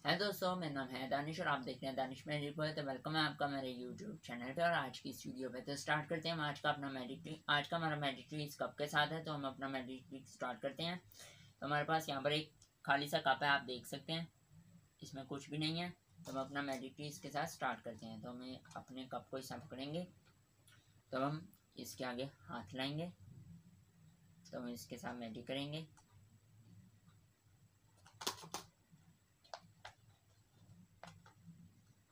है दोस्तों, मेरा नाम है दानिश और आप देख रहे हैं दानिश मैजिक वर्ल्ड। तो वेलकम है आपका मेरे यूट्यूब चैनल पे और आज की इस वीडियो पे। तो स्टार्ट करते हैं आज का अपना मैजिक ट्रिक। आज का हमारा मैजिक ट्रिक इस कप के साथ है, तो हम अपना मैजिक ट्रिक स्टार्ट करते हैं। तो हमारे पास यहाँ पर एक खाली सा कप है, आप देख सकते हैं, इसमें कुछ भी नहीं है। तो हम अपना मैजिक ट्रिक इसके साथ स्टार्ट करते हैं। तो हमें अपने कप को ऐसा पकड़ेंगे, तो हम इसके आगे हाथ लाएंगे, तो हम इसके साथ मैजिक करेंगे।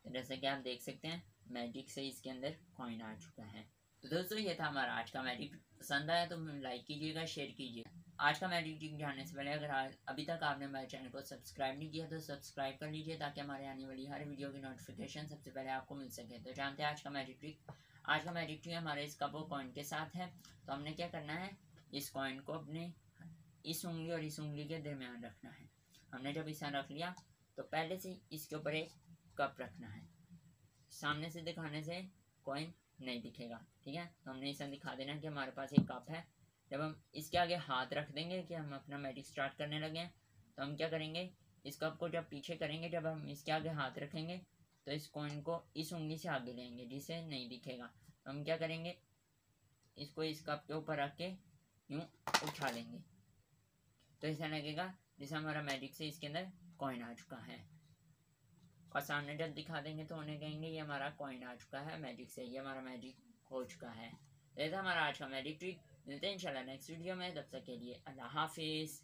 जैसे कि आप देख सकते हैं, मैजिक से इसके अंदर कॉइन आ चुका है। तो दोस्तों, ये था हमारा आज का मैजिक। पसंद आया तो लाइक कीजिएगा, शेयर कीजिए। आज का मैजिक ट्रिक जानने से पहले अगर अभी तक आपने हमारे चैनल को सब्सक्राइब नहीं किया तो सब्सक्राइब कर लीजिए, ताकि हमारे आने वाली हर वीडियो की नोटिफिकेशन सबसे पहले आपको मिल सके। तो जानते हैं आज का मैजिक ट्रिक। आज का मैजिक ट्रिक हमारे इस कप और कॉइन के साथ है। तो हमने क्या करना है, इस कॉइन को अपने इस उंगली और इस उंगली के दरमियान रखना है। हमने जब इसे रख लिया तो पहले से इसके ऊपर एक कप रखना है। सामने से दिखाने से कॉइन नहीं दिखेगा, ठीक है। तो हमने इसे दिखा देना कि हमारे पास एक कप है। जब हम इसके आगे हाथ रख देंगे कि हम अपना मैजिक स्टार्ट करने लगे, तो हम क्या करेंगे, इस कप को जब पीछे करेंगे, जब हम इसके आगे हाथ रखेंगे तो इस कॉइन को इस उंगली से आगे लेंगे जिसे नहीं दिखेगा। तो हम क्या करेंगे, इसको इस कप के ऊपर रख के यूँ उठा लेंगे, तो ऐसा लगेगा जैसे हमारा मैजिक से इसके अंदर कॉइन आ चुका है। और सामने जब दिखा देंगे तो उन्हें कहेंगे ये हमारा कॉइन आ चुका है मैजिक से, ये हमारा मैजिक हो चुका है। ये था हमारा आज का मैजिक ट्रिक। मिलते हैं इंशाल्लाह नेक्स्ट वीडियो में, तब तक के लिए अल्लाह हाफिज़।